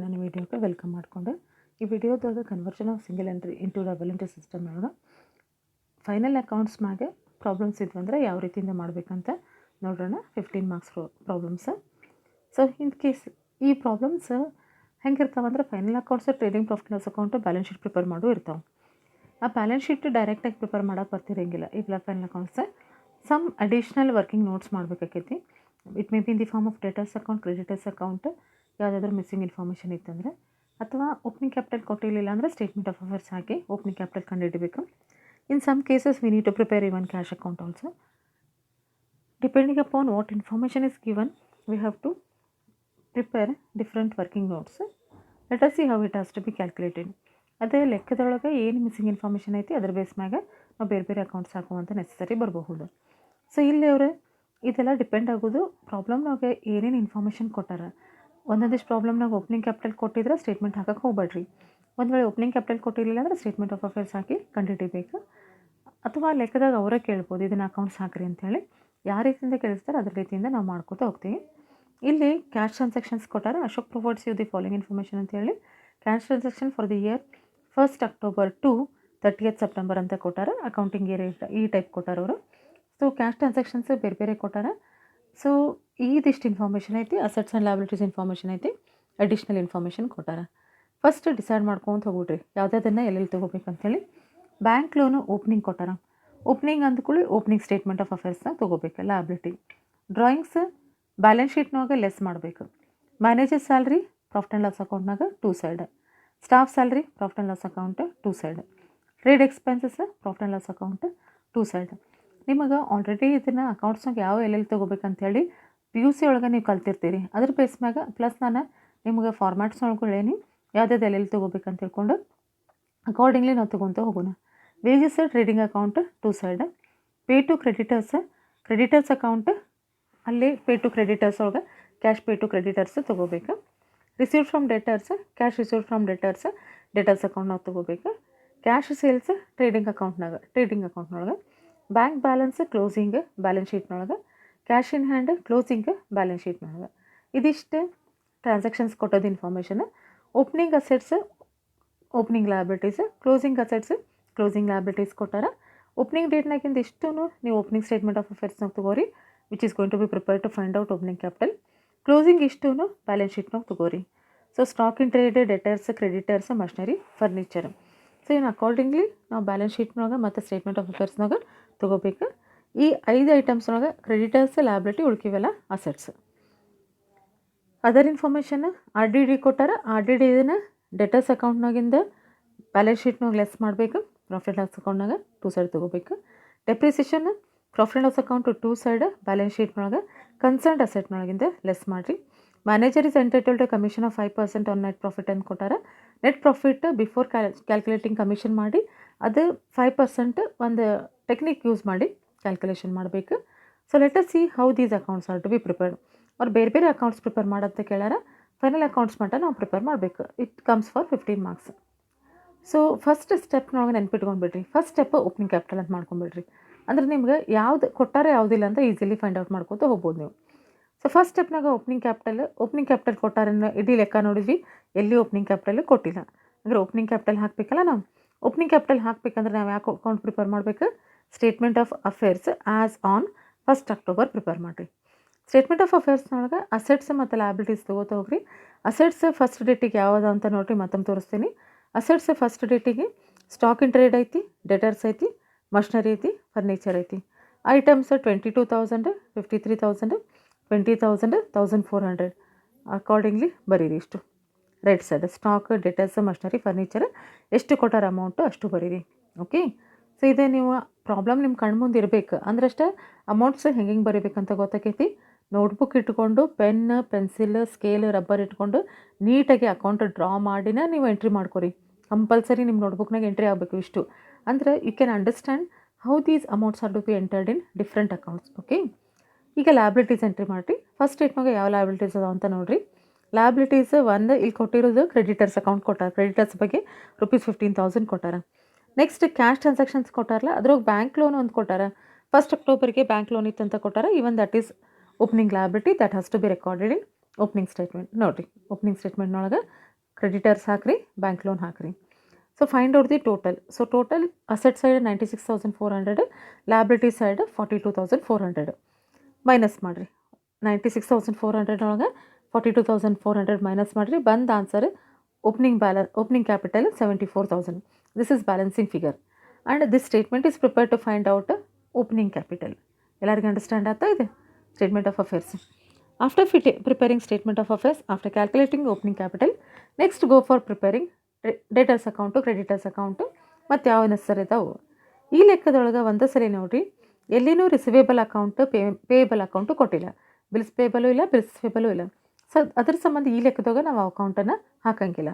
ನನ್ನ ವಿಡಿಯೋಗೆ ವೆಲ್ಕಮ್ ಮಾಡಿಕೊಂಡೆ. ಈ ವಿಡಿಯೋದಾಗ conversion of single entry into double entry system ಒಳಗೆ ಫೈನಲ್ ಅಕೌಂಟ್ಸ್ ಮ್ಯಾಗೆ ಪ್ರಾಬ್ಲಮ್ಸ್ ಇದ್ವು ಅಂದರೆ ಯಾವ ರೀತಿಯಿಂದ ಮಾಡಬೇಕಂತ ನೋಡೋಣ. 15 marks problems. So in case ಈ ಪ್ರಾಬ್ಲಮ್ಸ್ ಹೆಂಗಿರ್ತಾವೆ ಅಂದರೆ final accounts, trading profit loss account, balance sheet prepare ಮಾಡೋ ಇರ್ತಾವೆ. ಆ ಬ್ಯಾಲೆನ್ಸ್ ಶೀಟ್ ಡೈರೆಕ್ಟಾಗಿ ಪ್ರಿಪೇರ್ ಮಾಡೋಕೆ ಬರ್ತಿರಂಗಿಲ್ಲ. ಇವೆಲ್ಲ final accounts some additional working notes ಮಾಡಬೇಕಾಕೈತಿ. It may be in the form of debtors account, creditors account, ಯಾವುದಾದ್ರೂ ಮಿಸ್ಸಿಂಗ್ ಇನ್ಫಾರ್ಮೇಷನ್ ಇತ್ತಂದರೆ, ಅಥವಾ ಓಪನಿಂಗ್ ಕ್ಯಾಪಿಟಲ್ ಕೊಟ್ಟಿರಲಿಲ್ಲ ಅಂದರೆ ಸ್ಟೇಟ್ಮೆಂಟ್ ಆಫ್ ಅಫೇರ್ಸ್ ಹಾಕಿ ಓಪನಿಂಗ್ ಕ್ಯಾಪಿಟಲ್ ಕಂಡುಹಿಡಬೇಕು. In some cases we need to prepare even cash account also. Depending upon what information is given, we have to prepare different working notes. Let us see how it has to B calculated. ಅದೇ ಲೆಕ್ಕದೊಳಗೆ ಏನು missing information ಐತಿ ಅದ್ರ base ಮ್ಯಾಗ ನಾವು ಬೇರೆ ಬೇರೆ accounts ಹಾಕುವಂಥ necessary ಬರಬಹುದು. ಸೊ ಇಲ್ಲಿ ಅವರು ಇದೆಲ್ಲ ಡಿಪೆಂಡ್ ಆಗೋದು ಪ್ರಾಬ್ಲಮ್ನಾಗ ಏನೇನು ಇನ್ಫಾರ್ಮೇಷನ್ ಕೊಟ್ಟಾರ. ಒಂದೊಂದಿಷ್ಟು ಪ್ರಾಬ್ಲಮ್ನಾಗ ಓಪನಿಂಗ್ ಕ್ಯಾಪಿಟಲ್ ಕೊಟ್ಟಿದ್ರೆ ಸ್ಟೇಟ್ಮೆಂಟ್ ಹಾಕಕ್ಕೆ ಹೋಗ್ಬೇಡ್ರಿ. ಒಂದು ವೇಳೆ ಓಪನಿಂಗ್ ಕ್ಯಾಪಿಟಲ್ ಕೊಟ್ಟಿರಲಿಲ್ಲ ಅಂದರೆ ಸ್ಟೇಟ್ಮೆಂಟ್ ಆಫ್ ಅಫೇರ್ಸ್ ಹಾಕಿ ಕಂಡುಹಿಡಿಬೇಕು. ಅಥವಾ ಲೆಕ್ಕದಾಗ ಅವರೇ ಕೇಳ್ಬೋದು ಇದನ್ನು ಅಕೌಂಟ್ಸ್ ಹಾಕ್ರಿ ಅಂತೇಳಿ. ಯಾವ ರೀತಿಯಿಂದ ಕೇಳಿಸ್ತಾರೆ ಅದ್ರ ರೀತಿಯಿಂದ ನಾವು ಮಾಡ್ಕೋತಾ ಹೋಗ್ತೀವಿ. ಇಲ್ಲಿ ಕ್ಯಾಶ್ ಟ್ರಾನ್ಸಾಕ್ಷನ್ಸ್ ಕೊಟ್ಟಾರ. Ashok provides you the following information ಅಂತೇಳಿ cash transaction for the year 1st October to 30th September ಅಂತ ಕೊಟ್ಟಾರ. ಅಕೌಂಟಿಂಗ್ ಇಯರ್ ಈ ಟೈಪ್ ಕೊಟ್ಟಾರ ಅವರು. ಸೊ ಕ್ಯಾಶ್ ಟ್ರಾನ್ಸಾಕ್ಷನ್ಸ್ ಬೇರೆ ಬೇರೆ ಕೊಟ್ಟಾರ. ಸೊ ಇದಿಷ್ಟು ಇನ್ಫಾರ್ಮೇಷನ್ ಐತಿ. ಅಸೆಟ್ಸ್ ಆ್ಯಂಡ್ ಲಯಬಿಲಿಟೀಸ್ ಇನ್ಫಾರ್ಮೇಷನ್ ಐತಿ. ಅಡಿಷ್ನಲ್ ಇನ್ಫಾರ್ಮೇಷನ್ ಕೊಟ್ಟಾರ. ಫಸ್ಟ್ ಡಿಸೈಡ್ ಮಾಡ್ಕೊಂತ ಹೋಗ್ಬಿಡ್ರಿ ಯಾವುದನ್ನು ಎಲ್ಲೆಲ್ಲಿ ತೊಗೋಬೇಕಂತೇಳಿ. ಬ್ಯಾಂಕ್ ಲೋನು ಓಪನಿಂಗ್ ಕೊಟ್ಟಾರ. ಓಪನಿಂಗ್ ಅಂದ್ಕೊಳ್ಳಿ ಓಪನಿಂಗ್ ಸ್ಟೇಟ್ಮೆಂಟ್ ಆಫ್ ಅಫೇರ್ಸ್ನ ತೊಗೋಬೇಕು. ಲಯಬಿಲಿಟಿ ಡ್ರಾಯಿಂಗ್ಸ್ ಬ್ಯಾಲೆನ್ಸ್ ಶೀಟ್ನಾಗ ಲೆಸ್ ಮಾಡಬೇಕು. Manager salary profit and loss ಅಕೌಂಟ್ನಾಗ 2 side. Staff salary profit and loss account 2 side. Trade expenses profit and loss account 2 side. ನಿಮಗೆ already ಇದನ್ನು ಅಕೌಂಟ್ಸ್ನಾಗ ಯಾವ ಎಲ್ಲೆಲ್ಲಿ ತೊಗೋಬೇಕಂತೇಳಿ PUC ಒಳಗೆ ನೀವು ಕಲ್ತಿರ್ತೀರಿ. ಅದ್ರ ಬೇಸ್ ಮ್ಯಾಗ ಪ್ಲಸ್ ನಾನು ನಿಮಗೆ ಫಾರ್ಮ್ಯಾಟ್ಸ್ ಒಳಗಳೇನಿ ಯಾವುದ್ಯಾವ್ದು ಎಲ್ಲೆಲ್ಲಿ ತೊಗೋಬೇಕಂತ ತಿಳ್ಕೊಂಡು ಅಕಾರ್ಡಿಂಗ್ಲಿ ನಾವು ತೊಗೊತ ಹೋಗೋಣ. Wages trading account 2 side. Pay to creditors account, ಅಲ್ಲಿ ಪೇ ಟು ಕ್ರೆಡಿಟರ್ಸ್ ಒಳಗೆ ಕ್ಯಾಶ್ ಪೇ ಟು ಕ್ರೆಡಿಟರ್ಸ್ ತೊಗೋಬೇಕು. Received from debtors, cash received from debtors ಅಕೌಂಟ್ನಾಗ ತೊಗೋಬೇಕು. ಕ್ಯಾಶ್ ಸೇಲ್ಸ್ ಟ್ರೇಡಿಂಗ್ ಅಕೌಂಟ್ನೊಳಗೆ. ಬ್ಯಾಂಕ್ ಬ್ಯಾಲೆನ್ಸ್ ಕ್ಲೋಸಿಂಗ್ ಬ್ಯಾಲೆನ್ಸ್ ಶೀಟ್ನೊಳಗೆ. Cash in hand closing balance ಶೀಟ್ನೊಳಗೆ. ಇದಿಷ್ಟು transactions ಕೊಟ್ಟೋದು information. Opening assets opening liabilities, closing assets closing liabilities ಕೊಟ್ಟಾರ. Opening ಡೇಟ್ನಾಗಿಂದ ಇಷ್ಟು ನೀವು ಓಪನಿಂಗ್ ಸ್ಟೇಟ್ಮೆಂಟ್ ಆಫ್ ಅಫೇರ್ಸ್ನಾಗ ತೊಗೋರಿ, which is going to be prepare to find out opening capital. Closing ಇಷ್ಟು ಬ್ಯಾಲೆನ್ಸ್ ಶೀಟ್ನಾಗ ತೊಗೋರಿ. So stock in trade, debtors, creditors, machinery, furniture. So ಇನ್ನು ಅಕಾರ್ಡಿಂಗ್ಲಿ ನಾವು ಬ್ಯಾಲೆನ್ಸ್ ಶೀಟ್ನೊಳಗೆ ಮತ್ತು ಸ್ಟೇಟ್ಮೆಂಟ್ ಆಫ್ ಅಫೇರ್ಸ್ನಾಗ ತೊಗೋಬೇಕು. ಈ 5 ಐಟಮ್ಸ್ನೊಳಗೆ ಕ್ರೆಡಿಟರ್ಸ್, ಲಯಬಿಲಿಟಿ, ಉಳ್ಕಿವೆಲ್ಲ ಅಸೆಟ್ಸ್. ಅದರ್ ಇನ್ಫಾರ್ಮೇಷನ್ RDD ಕೊಟ್ಟಾರ. RDD ಇದನ್ನು ಡೆಟರ್ಸ್ ಅಕೌಂಟ್ನಾಗಿಂದ ಬ್ಯಾಲೆನ್ಸ್ ಶೀಟ್ನಾಗ ಲೆಸ್ ಮಾಡಬೇಕು. ಪ್ರಾಫಿಟ್ ಲಾಸ್ ಅಕೌಂಟ್ನಾಗ 2 ಸೈಡ್ ತೊಗೋಬೇಕು. Depreciation profit loss account 2 side balance ಶೀಟ್ನೊಳಗೆ ಕನ್ಸರ್ನ್ಡ್ ಅಸೆಟ್ನೊಳಗಿಂದ ಲೆಸ್ ಮಾಡಿರಿ. Manager is entitled to commission of 5% on net profit ಅಂತ ಕೊಟ್ಟಾರ. Net profit before calculating commission ಮಾಡಿ ಅದು 5% ಒಂದು ಟೆಕ್ನಿಕ್ ಯೂಸ್ ಮಾಡಿ ಕ್ಯಾಲ್ಕುಲೇಷನ್ ಮಾಡಬೇಕು. So let us see how these accounts are to be prepared. ಅವ್ರು ಬೇರೆ ಬೇರೆ ಅಕೌಂಟ್ಸ್ ಪ್ರಿಪೇರ್ ಮಾಡೋಂತ ಕೇಳ್ಯಾರ. ಫೈನಲ್ ಅಕೌಂಟ್ಸ್ ಮಟ್ಟ ನಾವು ಪ್ರಿಪೇರ್ ಮಾಡಬೇಕು. It comes for 15 marks. So first ಸ್ಟೆಪ್ನೊಳಗೆ ನೆನ್ಪಿಟ್ಕೊಂಡ್ಬಿಡ್ರಿ. ಫಸ್ಟ್ ಸ್ಟೆಪ್ ಓಪನಿಂಗ್ ಕ್ಯಾಪಿಟಲ್ ಅಂತ ಮಾಡ್ಕೊಂಬಿಡ್ರಿ. ಅಂದರೆ ನಿಮ್ಗೆ ಯಾವ್ದು ಕೊಟ್ಟಾರೆ ಯಾವುದಿಲ್ಲ ಅಂತ ಈಸಿಲಿ ಫೈಂಡ್ ಔಟ್ ಮಾಡ್ಕೊತ ಹೋಗ್ಬೋದು ನೀವು. ಸೊ ಫಸ್ಟ್ ಸ್ಟೆಪ್ನಾಗ ಓಪನಿಂಗ್ ಕ್ಯಾಪಿಟಲ್ ಕೊಟ್ಟಾರನ್ನ ಇಡೀ ಲೆಕ್ಕ ನೋಡಿದ್ವಿ. ಎಲ್ಲಿ ಓಪನಿಂಗ್ ಕ್ಯಾಪಿಟಲ್ ಕೊಟ್ಟಿಲ್ಲ. ಅಂದರೆ ಓಪನಿಂಗ್ ಕ್ಯಾಪಿಟಲ್ ಹಾಕಬೇಕಲ್ಲ ನಾವು. ಓಪನಿಂಗ್ ಕ್ಯಾಪಿಟಲ್ ಹಾಕಬೇಕಂದ್ರೆ ನಾವು ಯಾಕೆ ಅಕೌಂಟ್ ಪ್ರಿಪೇರ್ ಮಾಡಬೇಕು? Statement of affairs as on 1st October prepare ಮಾಡಿರಿ. ಸ್ಟೇಟ್ಮೆಂಟ್ ಆಫ್ ಅಫೇರ್ಸ್ನೊಳಗೆ ಅಸೆಟ್ಸ್ ಮತ್ತು ಲಯಬಿಲಿಟೀಸ್ ತೊಗೋತಾ ಹೋಗ್ರಿ. ಅಸೆಟ್ಸ್ ಫಸ್ಟ್ ಡೇಟಿಗೆ ಯಾವುದು ಅಂತ ನೋಡಿರಿ, ಮತ್ತೊಮ್ಮೆ ತೋರಿಸ್ತೀನಿ. ಅಸೆಟ್ಸ್ ಫಸ್ಟ್ ಡೇಟಿಗೆ ಸ್ಟಾಕ್ ಇನ್ ಟ್ರೇಡ್ ಐತಿ, ಡೆಟರ್ಸ್ ಐತಿ, ಮಷನರಿ ಐತಿ, ಫರ್ನಿಚರ್ ಐತಿ. ಐಟಮ್ಸ್ 22,000, 53,000, 20,000, 1,400. ಅಕಾರ್ಡಿಂಗ್ಲಿ ಬರೀರಿ ಇಷ್ಟು. Right side stock, debtors, machinery, furniture ಎಷ್ಟು ಕೊಟ್ಟಾರ ಅಮೌಂಟು ಅಷ್ಟು ಬರೀರಿ. ಓಕೆ. ಸೊ ಇದೇ ನೀವು ಪ್ರಾಬ್ಲಮ್ ನಿಮ್ಮ ಕಣ್ಮುಂದೆ ಇರಬೇಕು ಅಂದ್ರಷ್ಟೇ ಅಮೌಂಟ್ಸ್ ಹೆಂಗೆ ಬರೀಬೇಕಂತ ಗೊತ್ತಾಕೈತಿ. ನೋಟ್ಬುಕ್ ಇಟ್ಕೊಂಡು ಪೆನ್, ಪೆನ್ಸಿಲ್, ಸ್ಕೇಲ್, ರಬ್ಬರ್ ಇಟ್ಕೊಂಡು ನೀಟಾಗಿ ಅಕೌಂಟ್ ಡ್ರಾ ಮಾಡಿನ ನೀವು ಎಂಟ್ರಿ ಮಾಡ್ಕೊರಿ. ಕಂಪಲ್ಸರಿ ನಿಮ್ಮ ನೋಟ್ಬುಕ್ನಾಗ ಎಂಟ್ರಿ ಆಗಬೇಕು ಇಷ್ಟು. ಅಂದರೆ you can understand how these amounts are to be entered in different accounts. Okay. ಈಗ ಲಯಬಿಲಿಟೀಸ್ ಎಂಟ್ರಿ ಮಾಡಿರಿ. ಫಸ್ಟ್ ಸ್ಟೇಟ್ನಾಗ ಯಾವ ಲಯಬಿಲಿಟೀಸ್ ಅದಾವ ಅಂತ ನೋಡಿರಿ. ಲಯಬಿಲಿಟೀಸ್ ಒಂದು ಇಲ್ಲಿ ಕೊಟ್ಟಿರೋದು ಕ್ರೆಡಿಟರ್ಸ್ ಅಕೌಂಟ್ ಕೊಟ್ಟಾರ. ಕ್ರೆಡಿಟರ್ಸ್ ಬಗ್ಗೆ ₹15,000 ಕೊಟ್ಟಾರ. ನೆಕ್ಸ್ಟ್ ಕ್ಯಾಶ್ ಟ್ರಾನ್ಸಾಕ್ಷನ್ಸ್ ಕೊಟ್ಟಾರಲ್ಲ, ಅದ್ರಾಗ ಬ್ಯಾಂಕ್ ಲೋನ್ ಒಂದು ಕೊಟ್ಟಾರ. 1st Octoberಗೆ ಬ್ಯಾಂಕ್ ಲೋನ್ ಇತ್ತು ಅಂತ ಕೊಟ್ಟಾರ. Even that is opening liability that has to be recorded in opening statement ನೋಡಿರಿ, ಓಪನಿಂಗ್ ಸ್ಟೇಟ್ಮೆಂಟ್ನೊಳಗೆ ಕ್ರೆಡಿಟರ್ಸ್ ಹಾಕ್ರಿ, ಬ್ಯಾಂಕ್ ಲೋನ್ ಹಾಕ್ರಿ. So find out the total. So total asset side 96,400, liability side 42,400 minus ಮಾಡಿರಿ. 96,400 ಒಳಗೆ 42,400 minus ಮಾಡಿರಿ. ಬಂದ answer opening capital 74,000. This is balancing figure and this statement is prepare to find out opening capital. ಎಲ್ಲರಿಗೂ understand ಆಗ್ತಾ ಇದೆ? Statement of affairs. After preparing statement of affairs, after calculating opening capital, next go for preparing debtors account, creditors account ಮತ್ತು ಯಾವ necessary ಇದಾವೆ. ಈ ಲೆಕ್ಕದೊಳಗೆ ಒಂದು ಸರಿ ನೋಡಿರಿ, ಎಲ್ಲಿನೂ ರಿಸಿವೇಬಲ್ ಅಕೌಂಟ್, ಪೇಯಬಲ್ ಅಕೌಂಟು ಕೊಟ್ಟಿಲ್ಲ. ಬಿಲ್ಸ್ ಪೇಬಲು ಇಲ್ಲ, ಬಿಲ್ಸ್ ಪೇಬಲು ಇಲ್ಲ. ಸೊ ಅದ್ರ ಸಂಬಂಧ ಈ ಲೆಕ್ಕದಾಗ ನಾವು ಅಕೌಂಟನ್ನು ಹಾಕಂಗಿಲ್ಲ.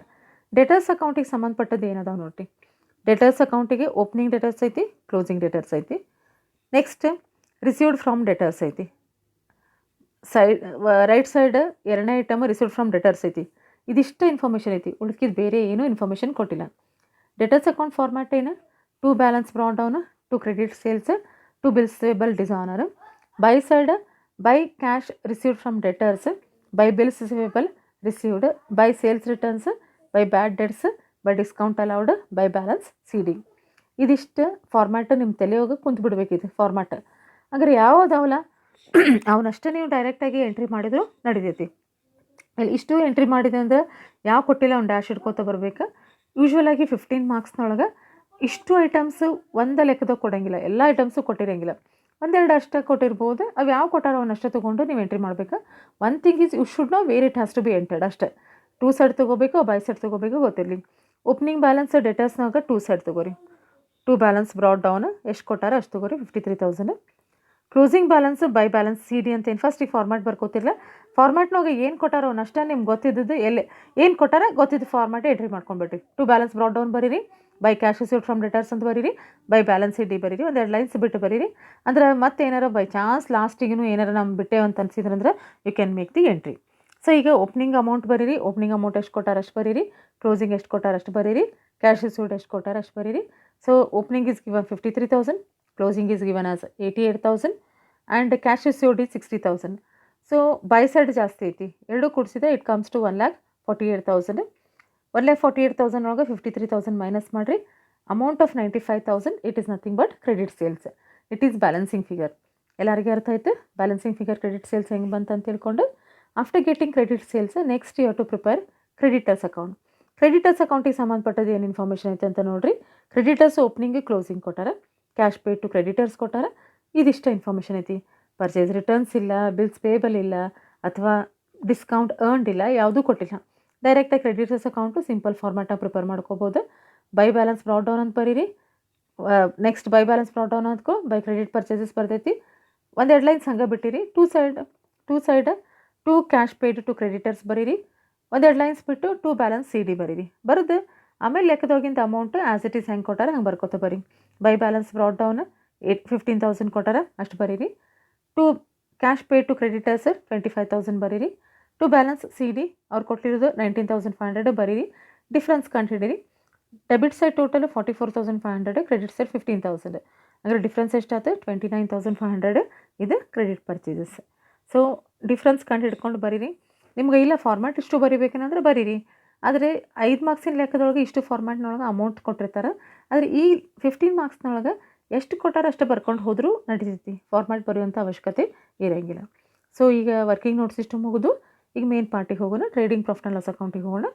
ಡೆಟರ್ಸ್ ಅಕೌಂಟಿಗೆ ಸಂಬಂಧಪಟ್ಟದ್ದು ಏನದಾವೆ ನೋಡಿರಿ. ಡೆಟರ್ಸ್ ಅಕೌಂಟಿಗೆ ಓಪನಿಂಗ್ ಡೆಟರ್ಸ್ ಐತಿ, ಕ್ಲೋಸಿಂಗ್ ಡೆಟರ್ಸ್ ಐತಿ. ನೆಕ್ಸ್ಟ್ ರಿಸೀವ್ಡ್ ಫ್ರಮ್ ಡೆಟರ್ಸ್ ಐತಿ. ರೈಟ್ ಸೈಡ್ ಎರಡನೇ ಐಟಮ್ ರಿಸೀವ್ಡ್ ಫ್ರಮ್ ಡೆಟರ್ಸ್ ಐತಿ. ಇದಿಷ್ಟು ಇನ್ಫಾರ್ಮೇಷನ್ ಐತಿ, ಉಳ್ಕಿದ್ದು ಬೇರೆ ಏನೂ ಇನ್ಫಾರ್ಮೇಷನ್ ಕೊಟ್ಟಿಲ್ಲ. ಡೆಟರ್ಸ್ ಅಕೌಂಟ್ ಫಾರ್ಮ್ಯಾಟ್ ಏನು? To balance brought down, to credit sales, to bills payable dishonour. By side by cash received from debtors, by bills payable received, by sales returns, by bad debts, by discount allowed, by balance C D. ಇದಿಷ್ಟು format ನಿಮ್ಮ ತಲೆಯೋಗ ಕುಂತು ಬಿಡಬೇಕಿದೆ format. ಹಾಗಾದ್ರೆ ಯಾವುದಾವಲ್ಲ ಅವನಷ್ಟೇ ನೀವು ಡೈರೆಕ್ಟಾಗಿ entry ಮಾಡಿದ್ರು ನಡಿತೈತಿ. ಅಲ್ಲಿ ಇಷ್ಟು ಎಂಟ್ರಿ ಮಾಡಿದೆ ಅಂದರೆ ಯಾವ ಕೊಟ್ಟಿಲ್ಲ ಅವ್ನು ಡ್ಯಾಶ್ ಹಿಡ್ಕೋತ ಬರಬೇಕು. ಯೂಶ್ವಲಾಗಿ 15 ಮಾರ್ಕ್ಸ್ನೊಳಗೆ ಇಷ್ಟು ಐಟಮ್ಸು ಒಂದು ಲೆಕ್ಕದಾಗ ಕೊಡೋಂಗಿಲ್ಲ, ಎಲ್ಲ ಐಟಮ್ಸು ಕೊಟ್ಟಿರೋಂಗಿಲ್ಲ. ಒಂದೆರಡು ಅಷ್ಟೇ ಕೊಟ್ಟಿರ್ಬೋದು. ಅವು ಯಾವ ಕೊಟ್ಟಾರೋ ಅವನ್ನಷ್ಟೇ ತೊಗೊಂಡು ನೀವು ಎಂಟ್ರಿ ಮಾಡಬೇಕು. One thing is you should know where it has to be entered ಅಷ್ಟೇ. 2 ಸೈಡ್ ತೊಗೋಬೇಕು, ಬೈ ಸೈಡ್ ತೊಗೋಬೇಕು ಗೊತ್ತಿರಲಿ. ಓಪನಿಂಗ್ ಬ್ಯಾಲೆನ್ಸ್ ಡೆಟರ್ಸ್ನಾಗ 2 ಸೈಡ್ ತೊಗೋರಿ. 2 ಬ್ಯಾಲೆನ್ಸ್ ಬ್ರಾಡ್ ಡೌನ್ ಎಷ್ಟು ಕೊಟ್ಟಾರೋ ಅಷ್ಟು ತೊಗೋರಿ, 53,000. Closing balance by balance C D ಅಂತ ಏನು ಫಸ್ಟ್ ಈಗ ಫಾರ್ಮ್ಯಾಟ್ ಬರ್ಕೋತಿರಲ್ಲ. ಫಾರ್ಮ್ಯಾಟ್ನಾಗ ಏನು ಕೊಟ್ಟಾರೋ ಅವನಷ್ಟೇ ನಿಮ್ಗೆ ಗೊತ್ತಿದ್ದು ಎಲ್ಲಿ ಏನು ಕೊಟ್ಟಾರ ಗೊತ್ತಿದ್ದು ಫಾರ್ಮ್ಯಾಟ್ ಎಂಟ್ರಿ ಮಾಡ್ಕೊಂಡ್ಬಿಟ್ರಿ. 2 ಬ್ಯಾಲೆನ್ಸ್ ಬ್ರಾಡ್ ಡೌನ್ ಬರೀರಿ, by cash received from debtors ಅಂತ ಬರೀರಿ, ಬೈ ಬ್ಯಾಲೆನ್ಸ್ ಸಿ ಡಿ ಬರೀರಿ. ಒಂದೆರಡು ಲೈನ್ಸ್ ಬಿಟ್ಟು ಬರೀರಿ. ಅಂದ್ರೆ ಮತ್ತೆ ಏನಾರ ಬೈ ಚಾನ್ಸ್ ಲಾಸ್ಟಿಗೂ ಏನಾರ ನಮ್ಮ ಬಿಟ್ಟೇವು ಅಂತ ಅನ್ಸಿದ್ರಂದ್ರೆ you can make the entry. So ಈಗ ಓಪನಿಂಗ್ ಅಮೌಂಟ್ ಬರೀರಿ, ಓಪನಿಂಗ್ ಅಮೌಂಟ್ ಎಷ್ಟು ಕೊಟ್ಟಾರ ಅಷ್ಟು ಬರೀರಿ, ಕ್ಲೋಸಿಂಗ್ ಎಷ್ಟು ಕೊಟ್ಟಾರ ಅಷ್ಟು ಬರೀರಿ, ಕ್ಯಾಶ್ ರಿಸೀವ್ಡ್ ಎಷ್ಟು ಕೊಟ್ಟಾರ ಅಷ್ಟು ಬರೀರಿ. So opening is given 53,000, closing is given as 88,000 and cash received is 60,000. So by side ಜಾಸ್ತಿ ಐತಿ, ಎರಡೂ ಕೂಡಿಸಿದೆ ಇಟ್ ಕಮ್ಸ್ ಟು 1,48,000. 1,48,000 ಒಳಗೆ 53,000 ಮೈನಸ್ ಮಾಡಿರಿ. Amount of 95,000 it is nothing but credit sales. It is balancing figure. ಎಲ್ಲರಿಗೆ ಅರ್ಥ ಆಯ್ತು balancing figure credit sales ಹೆಂಗೆ ಬಂತು ಅಂತ ತಿಳ್ಕೊಂಡು. After getting credit sales next you have to prepare creditors account. Creditors ಅಕೌಂಟಿಗೆ ಸಂಬಂಧಪಟ್ಟದ್ದು ಏನು ಇನ್ಫಾರ್ಮೇಷನ್ ಐತೆ ಅಂತ ನೋಡಿರಿ. ಕ್ರೆಡಿಟರ್ಸ್ ಓಪನಿಂಗ್ ಕ್ಲೋಸಿಂಗ್ ಕೊಟ್ಟಾರ, ಕ್ಯಾಶ್ ಪೇ ಟು ಕ್ರೆಡಿಟರ್ಸ್ ಕೊಟ್ಟಾರ. ಇದಿಷ್ಟ ಇನ್ಫಾರ್ಮೇಷನ್ ಐತಿ. ಪರ್ಚೇಸ್ ರಿಟರ್ನ್ಸ್ ಇಲ್ಲ, ಬಿಲ್ಸ್ ಪೇಬಲ್ ಇಲ್ಲ, ಅಥವಾ ಡಿಸ್ಕೌಂಟ್ ಅರ್ನ್ಡ್ ಇಲ್ಲ, ಯಾವುದೂ ಕೊಟ್ಟಿಲ್ಲ. ಡೈರೆಕ್ಟಾಗಿ ಕ್ರೆಡಿಟರ್ಸ್ ಅಕೌಂಟು ಸಿಂಪಲ್ ಫಾರ್ಮ್ಯಾಟಾಗಿ ಪ್ರಿಪೇರ್ ಮಾಡ್ಕೋಬೋದು. ಬೈ ಬ್ಯಾಲೆನ್ಸ್ ಬ್ರಾಡ್ ಡೌನ್ ಅಂತ ಬರೀರಿ. Next by balance brought down ಅಂದ್ಕೊ ಬೈ ಕ್ರೆಡಿಟ್ ಪರ್ಚೇಸಸ್ ಬರ್ತೈತಿ. ಒಂದೆರಡು ಲೈನ್ಸ್ ಹಂಗೆ ಬಿಟ್ಟಿರಿ. To side to cash paid to creditors ಬರೀರಿ. ಒಂದೆರಡು ಲೈನ್ಸ್ ಬಿಟ್ಟು ಟು ಬ್ಯಾಲೆನ್ಸ್ ಸಿ ಡಿ ಬರೀರಿ. ಬರೋದು ಆಮೇಲೆ ಲೆಕ್ಕದೋಗಿಂತ ಅಮೌಂಟ್ ಆ್ಯಸ್ ಇಟ್ ಈಸ್ ಹೆಂಗೆ ಕೊಟ್ಟಾರ ಹಂಗೆ ಬರ್ಕೋತ ಬರೀ. ಬೈ ಬ್ಯಾಲೆನ್ಸ್ ಬ್ರಾಡ್ ಡೌನ್ 15,000 ಕೊಟ್ಟಾರ ಅಷ್ಟು ಬರೀರಿ. To cash pay to creditors 25,000 ಬರೀರಿ. ಟು ಬ್ಯಾಲೆನ್ಸ್ ಸಿ ಡಿ ಅವ್ರು ಕೊಟ್ಟಿರೋದು 19,500 ಬರೀರಿ. ಡಿಫ್ರೆನ್ಸ್ ಕಂಡುಹಿಡಿರಿ. Debit side total 44,500, credit side 15,000. ಅಂದರೆ ಡಿಫ್ರೆನ್ಸ್ ಎಷ್ಟಾಯ್ತು? 29,500. ಇದು ಕ್ರೆಡಿಟ್ ಪರ್ಚೇಸಸ್. ಸೊ ಡಿಫ್ರೆನ್ಸ್ ಕಂಡು ಹಿಡ್ಕೊಂಡು ಬರೀರಿ. ನಿಮ್ಗೆ ಇಲ್ಲ ಫಾರ್ಮ್ಯಾಟ್ ಇಷ್ಟು ಬರೀಬೇಕೇನಂದ್ರೆ ಬರೀರಿ. ಆದರೆ 5 ಮಾರ್ಕ್ಸಿನ ಲೆಕ್ಕದೊಳಗೆ ಇಷ್ಟು ಫಾರ್ಮ್ಯಾಟ್ನೊಳಗೆ ಅಮೌಂಟ್ ಕೊಟ್ಟಿರ್ತಾರೆ. ಆದರೆ ಈ 15 ಮಾರ್ಕ್ಸ್ನೊಳಗೆ ಎಷ್ಟು ಕೊಟ್ಟಾರ ಅಷ್ಟು ಬರ್ಕೊಂಡು ಹೋದರೂ ನಡೀತೈತಿ. ಫಾರ್ಮ್ಯಾಟ್ ಬರೆಯುವಂಥ ಅವಶ್ಯಕತೆ ಇರೋಂಗಿಲ್ಲ. ಸೊ ಈಗ ವರ್ಕಿಂಗ್ ನೋಟ್ಸ್ ಇಷ್ಟು ಮುಗಿದು ಈಗ ಮೇನ್ ಪಾರ್ಟಿಗೆ ಹೋಗೋಣ. ಟ್ರೇಡಿಂಗ್ ಪ್ರಾಫಿಟ್ ಆ್ಯಂಡ್ ಲಾಸ್ ಅಕೌಂಟಿಗೆ ಹೋಗೋಣ.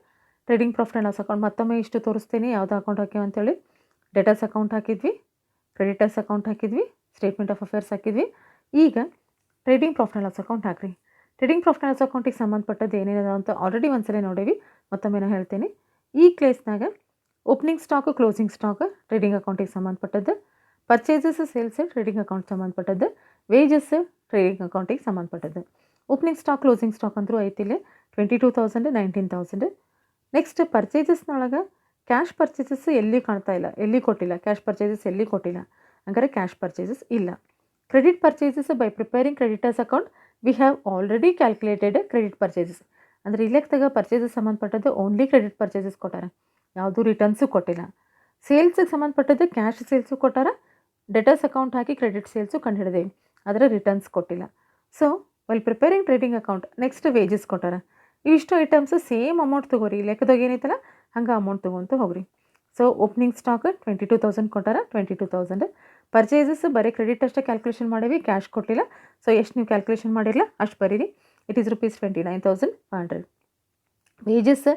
Trading profit and loss account ಮತ್ತೊಮ್ಮೆ ಇಷ್ಟು ತೋರಿಸ್ತೀನಿ ಯಾವ್ದು ಅಕೌಂಟ್ ಹಾಕಿವಿ ಅಂತೇಳಿ. ಡೆಟರ್ಸ್ ಅಕೌಂಟ್ ಹಾಕಿದ್ವಿ, ಕ್ರೆಡಿಟರ್ಸ್ ಅಕೌಂಟ್ ಹಾಕಿದ್ವಿ, ಸ್ಟೇಟ್ಮೆಂಟ್ ಆಫ್ ಅಫೇರ್ಸ್ ಹಾಕಿದ್ವಿ. ಈಗ trading profit and loss account ಹಾಕ್ರಿ. ಟ್ರೇಡಿಂಗ್ ಪ್ರಾಫಿಟ್ ಆ್ಯಂಡ್ ಲಾಸ್ ಅಕೌಂಟಿಗೆ ಸಂಬಂಧಪಟ್ಟದ್ದು ಏನೇನದ ಅಂತ ಆಲ್ರೆಡಿ ಒಂದ್ಸಲ ನೋಡೀವಿ, ಮತ್ತೊಮ್ಮೆ ನಾನು ಹೇಳ್ತೀನಿ. ಈ ಕ್ಲೇಸ್ನಾಗ opening stock, closing stock trading ಅಕೌಂಟಿಗೆ ಸಂಬಂಧಪಟ್ಟದ್ದು, ಪರ್ಚೇಸಸ್ ಸೇಲ್ಸ್ ಟ್ರೇಡಿಂಗ್ ಅಕೌಂಟ್ ಸಂಬಂಧಪಟ್ಟದ್ದು, ವೇಜಸ್ ಟ್ರೇಡಿಂಗ್ ಅಕೌಂಟಿಗೆ ಸಂಬಂಧಪಟ್ಟದ್ದು. ಓಪನಿಂಗ್ ಸ್ಟಾಕ್, ಕ್ಲೋಸಿಂಗ್ ಸ್ಟಾಕ್ ಅಂದರೂ ಐತಿಲ್ಲ 22,000, 19,000. ನೆಕ್ಸ್ಟ್ ಪರ್ಚೇಸಸ್ನೊಳಗೆ ಕ್ಯಾಶ್ ಪರ್ಚೇಸಸ್ ಎಲ್ಲಿ ಕಾಣ್ತಾ ಇಲ್ಲ, ಎಲ್ಲಿ ಕೊಟ್ಟಿಲ್ಲ. ಕ್ಯಾಶ್ ಪರ್ಚೇಸಸ್ ಎಲ್ಲಿ ಕೊಟ್ಟಿಲ್ಲ, ಹಂಗಾರೆ ಕ್ಯಾಶ್ ಪರ್ಚೇಸಸ್ ಇಲ್ಲ. Credit purchases by preparing creditors account we have already calculated credit purchases. ಅಂದರೆ ಇಲ್ಲೆಕ್ತಾಗ ಪರ್ಚೇಸಸ್ ಸಂಬಂಧಪಟ್ಟದ್ದು ಓನ್ಲಿ ಕ್ರೆಡಿಟ್ ಪರ್ಚೇಸಸ್ ಕೊಟ್ಟಾರ, ಯಾವುದೂ ರಿಟರ್ನ್ಸು ಕೊಟ್ಟಿಲ್ಲ. ಸೇಲ್ಸಿಗೆ ಸಂಬಂಧಪಟ್ಟದ್ದು ಕ್ಯಾಶ್ ಸೇಲ್ಸು ಕೊಟ್ಟಾರ. ಡೆಟರ್ಸ್ ಅಕೌಂಟ್ ಹಾಕಿ ಕ್ರೆಡಿಟ್ ಸೇಲ್ಸು ಕಂಡು ಹಿಡಿದೇವಿ, ಆದರೆ ರಿಟರ್ನ್ಸ್ ಕೊಟ್ಟಿಲ್ಲ. So while preparing trading account next wages ಕೊಟ್ಟಾರ. ಇವಿಷ್ಟು ಐಟಮ್ಸ್ ಸೇಮ್ ಅಮೌಂಟ್ ತೊಗೋರಿ, ಲೆಕ್ಕದಾಗ ಏನೈತಲ್ಲ ಹಂಗೆ ಅಮೌಂಟ್ ತೊಗೊಂತ ಹೋಗ್ರಿ. ಸೊ ಓಪನಿಂಗ್ ಸ್ಟಾಕ್ 22,000 ಕೊಟ್ಟಾರ, 22,000. ಪರ್ಚೇಸಸ್ ಬರೀ ಕ್ರೆಡಿಟ್ ಅಷ್ಟೇ ಕ್ಯಾಲ್ಕುಲೇಷನ್ ಮಾಡೀವಿ, ಕ್ಯಾಶ್ ಕೊಟ್ಟಿಲ್ಲ. ಸೊ ಎಷ್ಟು ನೀವು ಕ್ಯಾಲ್ಕುಲೇಷನ್ ಮಾಡಿರಲ್ಲ ಅಷ್ಟು ಬರೀರಿ. It is ₹29,500. ವೇಜಸ್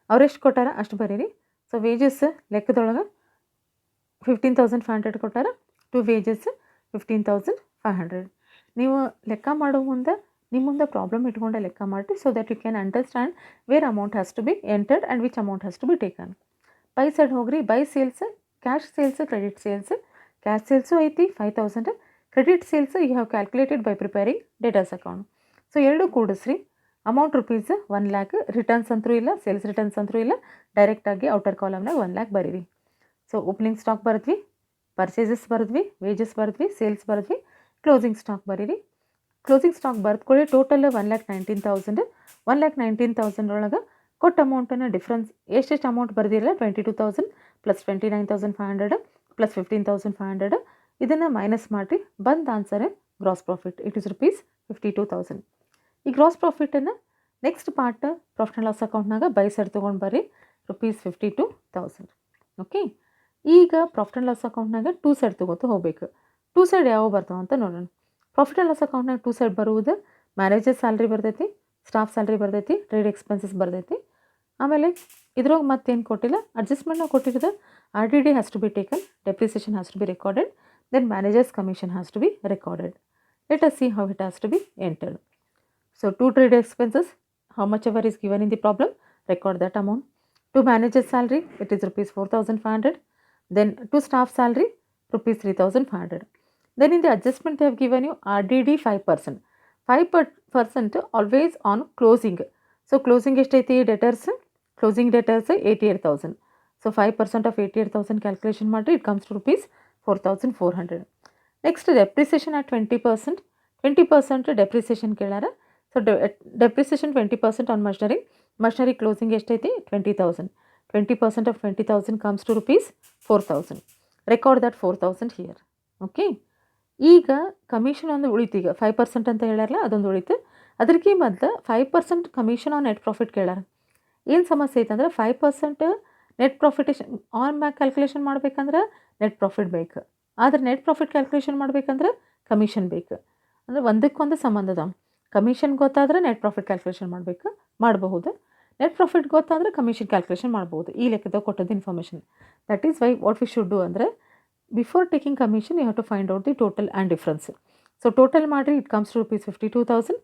ಅವರೆಷ್ಟು ಕೊಟ್ಟಾರ ಅಷ್ಟು ಬರೀರಿ. ಸೊ ವೇಜಸ್ ಲೆಕ್ಕದೊಳಗೆ 15,500 ಕೊಟ್ಟಾರ, ಟು ವೇಜಸ್ 15,500. ನೀವು ಲೆಕ್ಕ ಮಾಡೋ ಮುಂದೆ ನಿಮ್ಮ ಮುಂದೆ ಪ್ರಾಬ್ಲಮ್ ಇಟ್ಕೊಂಡೆ ಲೆಕ್ಕ ಮಾಡಿ, so that you can understand where amount has to be entered and which amount has to be taken. By side ಹೋಗ್ರಿ, by sales, cash sales, credit sales. Cash sales ಐತಿ 5,000, credit sales you have calculated by preparing debtors account. ಸೊ ಎರಡು ಕೂಡಿಸ್ರಿ. Amount rupees 1 lakh, returns ಅಂತೂ ಇಲ್ಲ, sales returns ಅಂತೂ ಇಲ್ಲ, ಡೈರೆಕ್ಟಾಗಿ ಔಟರ್ ಕಾಲಮ್ನಾಗ 1 lakh ಬರೀರಿ. ಸೊ ಓಪನಿಂಗ್ ಸ್ಟಾಕ್ ಬರೆದ್ವಿ, ಪರ್ಚೇಸಸ್ ಬರೆದ್ವಿ, ವೇಜಸ್ ಬರೆದ್ವಿ, ಸೇಲ್ಸ್ ಬರೆದ್ವಿ, ಕ್ಲೋಸಿಂಗ್ ಸ್ಟಾಕ್ ಬರೀರಿ. ಕ್ಲೋಸಿಂಗ್ ಸ್ಟಾಕ್ ಬರ್ದ್ಕೊಳ್ಳಿ. ಟೋಟಲ್ 1,19,000. 1,19,000 ಒಳಗೆ ಕೊಟ್ಟ ಅಮೌಂಟನ್ನು ಡಿಫ್ರೆನ್ಸ್ ಎಷ್ಟೆಷ್ಟು ಅಮೌಂಟ್ ಬರೆದಿರಲ್ಲ, 22,000 ಪ್ಲಸ್ 29,500 ಪ್ಲಸ್ 15,500, ಇದನ್ನು ಮೈನಸ್ ಮಾಡಿರಿ. ಬಂದ answer gross profit. It is ₹52,000. ಈ ಗ್ರಾಸ್ ಪ್ರಾಫಿಟನ್ನು next part profit and loss ಅಕೌಂಟ್ನಾಗ ಬೈ ಸೈಡ್ ತೊಗೊಂಡು ಬರ್ರಿ, ₹52,000. ಓಕೆ, ಈಗ ಪ್ರಾಫಿಟ್ ಆ್ಯಂಡ್ ಲಾಸ್ ಅಕೌಂಟ್ನಾಗ 2 ಸೈಡ್ ತೊಗೊತ ಹೋಗ್ಬೇಕು. 2 ಸೈಡ್ ಯಾವ ಬರ್ತಾವೆ ಅಂತ ನೋಡೋಣ. ಪ್ರಾಫಿಟ್ ಆ್ಯಂಡ್ ಲಾಸ್ ಅಕೌಂಟ್ನಾಗ 2 ಸೈಡ್ ಬರುವುದು ಮ್ಯಾನೇಜರ್ ಸ್ಯಾಲ್ರಿ ಬರ್ತೈತಿ, ಸ್ಟಾಫ್ ಸ್ಯಾಲ್ರಿ ಬರ್ತೈತಿ, ಟ್ರೇಡ್ ಎಕ್ಸ್ಪೆನ್ಸಸ್ ಬರ್ತೈತಿ. ಆಮೇಲೆ ಇದ್ರೊಳಗೆ ಮತ್ತೇನು ಕೊಟ್ಟಿಲ್ಲ, ಅಡ್ಜಸ್ಟ್ಮೆಂಟ್ನಾಗ ಕೊಟ್ಟಿರೋದು RDD has to be taken, depreciation has to be recorded, then managers commission has to be recorded. Let us see how it has to be entered. So to trade expenses, how much ever is given in the problem, record that amount. To manager's salary, it is ₹4,500. Then to staff salary, ₹3,500. Then in the adjustment they have given you RDD 5%. 5% always on closing. So closing ಎಷ್ಟೈತಿ debtors, closing debtors 88,000. So 5% of 88,000 calculation ಮಾಡಿರಿ, it comes to ₹4,400. Next depreciation at 20%. 20% depreciation ಕೇಳಾರ. So depreciation 20% on machinery. Machinery closing ಎಷ್ಟೈತಿ 20,000. 20% of 20,000 comes to ₹4,000. Record that 4,000 here. Okay, ಈಗ commission ಒಂದು ಉಳಿತು. ಈಗ 5% ಅಂತ ಹೇಳ್ಯಾರಲ್ಲ, ಅದೊಂದು ಉಳಿತು. ಅದಕ್ಕೆ ಮೊದಲು 5% ಕಮಿಷನ್ ಆನ್ ನೆಟ್ ಪ್ರಾಫಿಟ್ ಕೇಳ್ಯಾರ. ಏನು ಸಮಸ್ಯೆ ಐತೆ ಅಂದ್ರೆ 5% ನೆಟ್ ಪ್ರಾಫಿಟೇಷನ್ ಆನ್ ಮ್ಯಾಕ್ ಕ್ಯಾಲ್ಕುಲೇಷನ್ ಮಾಡ್ಬೇಕಂದ್ರೆ ನೆಟ್ ಪ್ರಾಫಿಟ್ ಬೇಕು, ಆದರೆ ನೆಟ್ ಪ್ರಾಫಿಟ್ ಕ್ಯಾಲ್ಕುಲೇಷನ್ ಮಾಡ್ಬೇಕಂದ್ರೆ ಕಮಿಷನ್ ಬೇಕು. ಅಂದರೆ ಒಂದಕ್ಕೊಂದು ಸಂಬಂಧ ಅದ. ಕಮಿಷನ್ ಗೊತ್ತಾದರೆ ನೆಟ್ ಪ್ರಾಫಿಟ್ ಕ್ಯಾಲ್ಕುಲೇಷನ್ ಮಾಡಬಹುದು, ನೆಟ್ ಪ್ರಾಫಿಟ್ ಗೊತ್ತಾದರೆ ಕಮಿಷನ್ ಕ್ಯಾಲ್ಕುಲೇಷನ್ ಮಾಡ್ಬೋದು. ಈ ಲೆಕ್ಕದಾಗ ಕೊಟ್ಟದ್ದು information. That is why what we should do ಅಂದರೆ before taking commission you have to find out the total and difference. So total ಮಾಡಿರಿ, it comes to ₹52,000.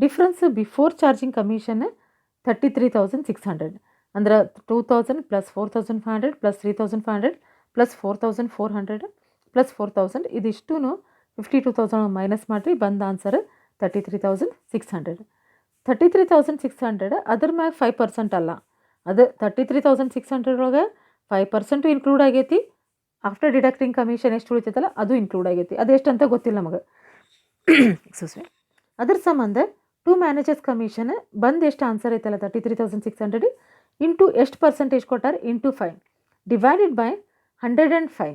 Difference before charging commission 33,600. ಅಂದ್ರೆ 2,000 plus 4,500 plus 3,500 plus 4,400 plus 4,000 ಇದಿಷ್ಟು 52,000 minus ಮಾಡಿರಿ. ಬಂದ answer 33,600. 33,600 ಅದ್ರ ಮ್ಯಾಗ 5% ಅಲ್ಲ, ಅದು 33,600 ಒಳಗೆ 5% ಇನ್ಕ್ಲೂಡ್ ಆಗೈತಿ. ಆಫ್ಟರ್ ಡಿಡಕ್ಟಿಂಗ್ ಕಮಿಷನ್ ಎಷ್ಟು ಉಳಿತೈತಲ್ಲ ಅದು ಇನ್ಕ್ಲೂಡ್ ಆಗೈತಿ. ಅದು ಎಷ್ಟು ಅಂತ ಗೊತ್ತಿಲ್ಲ ನಮಗೆ. Excuse me. ಅದ್ರ ಸಂಬಂಧ ಟು ಮ್ಯಾನೇಜರ್ಸ್ ಕಮಿಷನ್ ಬಂದು ಎಷ್ಟು ಆನ್ಸರ್ ಐತಲ್ಲ 33,600 ಇಂಟು ಎಷ್ಟು ಪರ್ಸೆಂಟೇಜ್ ಕೊಟ್ಟಾರೆ ಇಂಟು 5 ಡಿವೈಡೆಡ್ ಬೈ 105.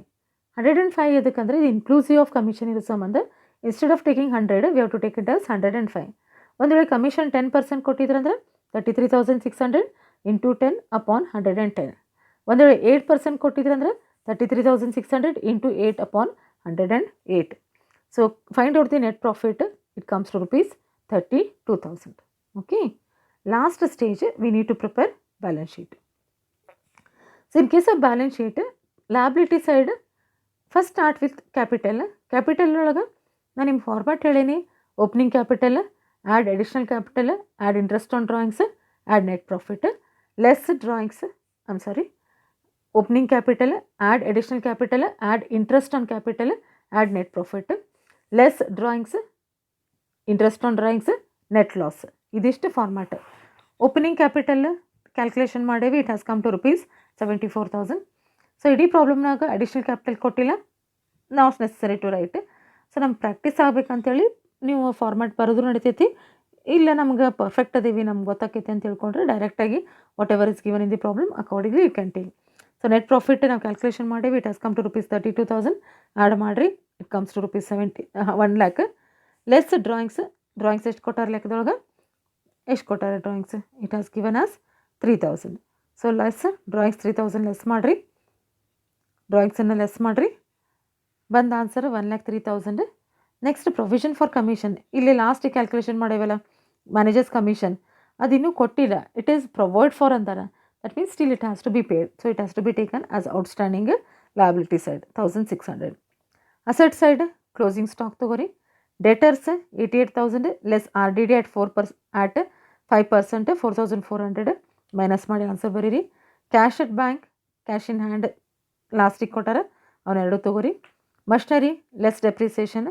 105 ಎದಕ್ಕಂದ್ರೆ ಇದು ಇನ್ಕ್ಲೂಸಿವ್ ಆಫ್ ಕಮಿಷನ್ ಇರೋ ಸಂಬಂಧ instead of taking 100 we have to take it as 105. ಒಂದು ವೇಳೆ ಕಮಿಷನ್ 10% ಕೊಟ್ಟಿದ್ರಂದ್ರೆ 33,600 ಇಂಟು 10 ಅಪಾನ್ 110. ಒಂದು ವೇಳೆ 8% ಕೊಟ್ಟಿದ್ರಂದ್ರೆ 33,600 into 8 upon 108. So find out the net profit, it comes to ₹32,000. Okay, last stage we need to prepare balance sheet. So in case of balance sheet liability side first start with capital. Capital ಒಳಗೆ ನಾನು ನಿಮ್ಮ format ಹೇಳೀನಿ. Opening capital, add additional capital, add interest on drawings, add net profit, less drawings, opening capital, add additional capital, add interest on capital, add net profit, less drawings, interest on drawings, net loss. ಇದಿಷ್ಟು format. Opening capital calculation ಮಾಡೇವಿ, it has come to ₹74,000. So ಇಡೀ ಪ್ರಾಬ್ಲಮ್ನಾಗ additional capital ಕೊಟ್ಟಿಲ್ಲ, not necessary to write. So ನಮ್ಗೆ practice ಆಗಬೇಕಂತೇಳಿ ನೀವು format ಬರೋದು ನಡಿತೈತಿ. ಇಲ್ಲ ನಮ್ಗೆ ಪರ್ಫೆಕ್ಟ್ ಅದೀವಿ, ನಮ್ಗೆ ಗೊತ್ತಾಕೈತಿ ಅಂತ ತಿಳ್ಕೊಂಡ್ರೆ ಡೈರೆಕ್ಟಾಗಿ whatever is given in the problem accordingly you can take. So net profit ನಾವು ಕ್ಯಾಲ್ಕುಲೇಷನ್ ಮಾಡೇವಿ, it has come to ₹32,000. Add ಮಾಡಿರಿ, it comes to ₹1 lakh. Less drawings drawings ಎಷ್ಟು ಕೊಟ್ಟಾರ ಲೆಕ್ಕದೊಳಗೆ, ಎಷ್ಟು ಕೊಟ್ಟಾರ drawings, it has given as 3000. So less drawings 3000 less ಮಾಡಿರಿ, ಡ್ರಾಯಿಂಗ್ಸನ್ನು ಲೆಸ್ ಮಾಡಿರಿ, ಬಂದ answer 1,03,000. Next provision for commission, ಇಲ್ಲಿ ಲಾಸ್ಟಿಗೆ ಕ್ಯಾಲ್ಕುಲೇಷನ್ ಮಾಡೇವಲ್ಲ ಮ್ಯಾನೇಜರ್ಸ್ ಕಮಿಷನ್, ಅದು ಇನ್ನೂ ಕೊಟ್ಟಿಲ್ಲ, ಇಟ್ ಈಸ್ ಪ್ರೊವೈಡ್ ಫಾರ್ ಅಂತಾರೆ. That means still it has to be paid. So it has to be taken as outstanding liability side 1,600. Asset side closing stock ತೊಗೋರಿ. Debtors 88,000 less R D D at 5%, 4,400 minus ಮಾಡಿ answer ಬರೀರಿ. Cash at bank, cash in hand ಲಾಸ್ಟಿಗೆ ಕೊಟ್ಟಾರ, ಅವನ್ನೆರಡು ತೊಗೋರಿ. Machinery less depreciation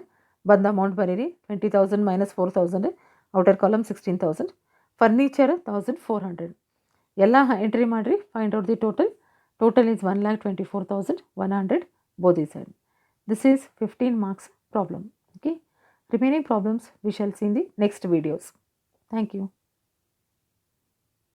ಬಂದ amount ಬರೀರಿ, 20,000 minus 4,000, outer column 16,000. Furniture 1,400. ಎಲ್ಲ ಎಂಟ್ರಿ ಮಾಡಿರಿ, find out the total. Total is 1,24,100 both is side. This is 15 marks problem. Okay. Remaining problems we shall see in the next videos. Thank you.